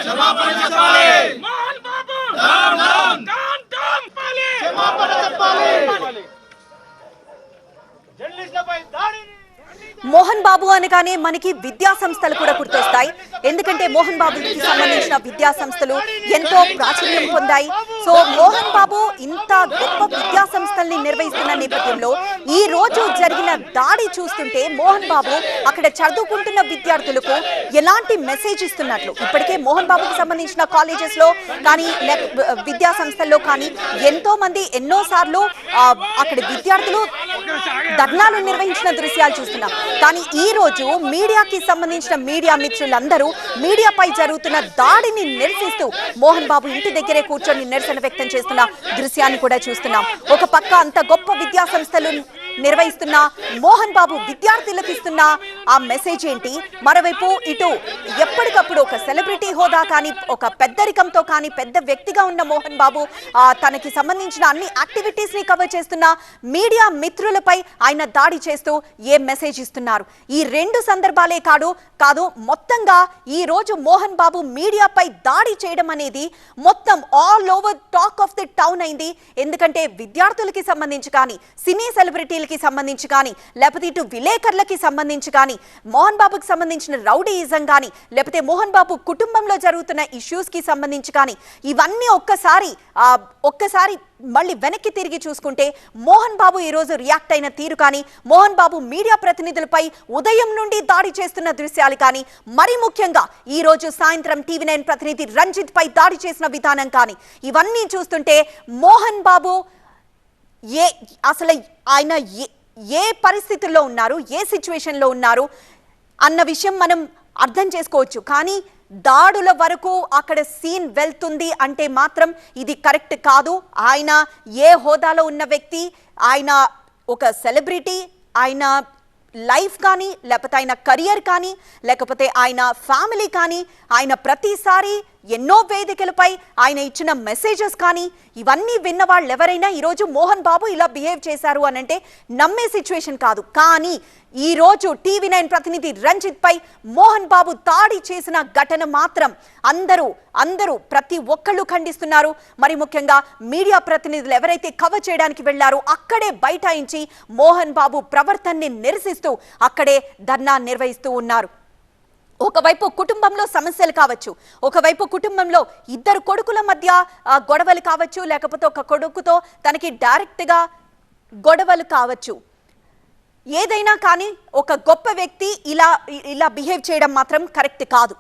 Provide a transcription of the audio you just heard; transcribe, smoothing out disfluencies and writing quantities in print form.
క్షమాపణ చెప్పాలి. మోహన్ బాబు క్షమాపణ చెప్పాలి. జర్నలిస్టులపై దాడి. మోహన్ బాబు అనగానే మనకి విద్యా సంస్థలు కూడా గుర్తొస్తాయి. ఎందుకంటే మోహన్ బాబుకి సంబంధించిన విద్యా సంస్థలు ఎంతో ప్రాచుర్యం పొందాయి. సో మోహన్ బాబు ఇంత గొప్ప విద్యా సంస్థల్ని నిర్వహిస్తున్న నేపథ్యంలో ఈ రోజు జరిగిన దాడి చూస్తుంటే మోహన్ బాబు అక్కడ చదువుకుంటున్న విద్యార్థులకు ఎలాంటి మెసేజ్ ఇస్తున్నట్లు, ఇప్పటికే మోహన్ బాబుకి సంబంధించిన కాలేజెస్ లో కానీ విద్యా సంస్థల్లో కానీ ఎంతో మంది ఎన్నోసార్లు అక్కడ విద్యార్థులు ధర్నాలు నిర్వహించిన దృశ్యాలు చూస్తున్నాం. కానీ ఈ రోజు మీడియాకి సంబంధించిన మీడియా మిత్రులందరూ మీడియాపై జరుగుతున్న దాడిని నిరసిస్తూ మోహన్ బాబు ఇంటి దగ్గరే కూర్చొని నిరసన వ్యక్తం చేస్తున్న దృశ్యాన్ని కూడా చూస్తున్నాం. ఒక పక్క అంత గొప్ప విద్యా సంస్థలు నిర్వహిస్తున్న మోహన్ బాబు విద్యార్థులకు ఇస్తున్న ఆ మెసేజ్ ఏంటి, మరోవైపు ఇటు ఎప్పటికప్పుడు ఒక సెలబ్రిటీ హోదా కానీ ఒక పెద్దరికంతో కానీ పెద్ద వ్యక్తిగా ఉన్న మోహన్ బాబు తనకి సంబంధించిన అన్ని యాక్టివిటీస్ ని కవర్ చేస్తున్న మీడియా మిత్రులపై ఆయన దాడి చేస్తూ ఏ మెసేజ్ ఇస్తున్నారు. ఈ రెండు సందర్భాలే కాదు మొత్తంగా ఈ రోజు మోహన్ బాబు మీడియాపై దాడి చేయడం అనేది మొత్తం all over talk of the town అయింది. ఎందుకంటే విద్యార్థులకి సంబంధించి కానీ సినీ సెలబ్రిటీలకి సంబంధించి కానీ లేకపోతే ఇటు విలేకరులకి సంబంధించి కానీ మోహన్ బాబుకి సంబంధించిన రౌడీయిజం కానీ లేకపోతే మోహన్ బాబు కుటుంబంలో జరుగుతున్న ఇష్యూస్ కి సంబంధించి కానీ ఇవన్నీ ఒక్కసారి మళ్ళీ వెనక్కి తిరిగి చూసుకుంటే మోహన్ బాబు ఈ రోజు రియాక్ట్ అయిన తీరు కానీ మోహన్ బాబు మీడియా ప్రతినిధులపై ఉదయం నుండి దాడి చేస్తున్న దృశ్యాలు కానీ మరీ ముఖ్యంగా ఈ రోజు సాయంత్రం టీవీ9 ప్రతినిధి రంజిత్ పై దాడి చేసిన విధానం కానీ ఇవన్నీ చూస్తుంటే మోహన్ బాబు అసలు ఆయన ఏ పరిస్థితుల్లో ఉన్నారు, ఏ సిచ్యువేషన్లో ఉన్నారు అన్న విషయం మనం అర్థం చేసుకోవచ్చు. కానీ దాడుల వరకు అక్కడ సీన్ వెళ్తుంది అంటే మాత్రం ఇది కరెక్ట్ కాదు. ఆయన ఏ హోదాలో ఉన్న వ్యక్తి, ఆయన ఒక సెలబ్రిటీ, ఆయన లైఫ్ కానీ లేకపోతే ఆయన కెరియర్ కానీ లేకపోతే ఆయన ఫ్యామిలీ కానీ ఆయన ప్రతిసారి ఎన్నో వేదికలపై ఆయన ఇచ్చిన మెసేజెస్ కానీ ఇవన్నీ విన్న వాళ్ళు ఎవరైనా ఈరోజు మోహన్ బాబు ఇలా బిహేవ్ చేశారు అని అంటే నమ్మే సిచ్యువేషన్ కాదు. కానీ ఈ రోజు టీవీ9 ప్రతినిధి రంజిత్ పై మోహన్ బాబు దాడి చేసిన ఘటన మాత్రం అందరూ ప్రతి ఒక్కళ్ళు ఖండిస్తున్నారు. మరి ముఖ్యంగా మీడియా ప్రతినిధులు ఎవరైతే కవర్ చేయడానికి వెళ్లారో అక్కడే బైఠాయించి మోహన్ బాబు ప్రవర్తనని నిరసిస్తూ అక్కడే ధర్నా నిర్వహిస్తూ ఉన్నారు. ఒకవైపు కుటుంబంలో సమస్యలు కావచ్చు, ఒకవైపు కుటుంబంలో ఇద్దరు కొడుకుల మధ్య గొడవలు కావచ్చు, లేకపోతే ఒక కొడుకుతో తనకి డైరెక్ట్గా గొడవలు కావచ్చు. ఏదైనా కానీ ఒక గొప్ప వ్యక్తి ఇలా బిహేవ్ చేయడం మాత్రం కరెక్ట్ కాదు.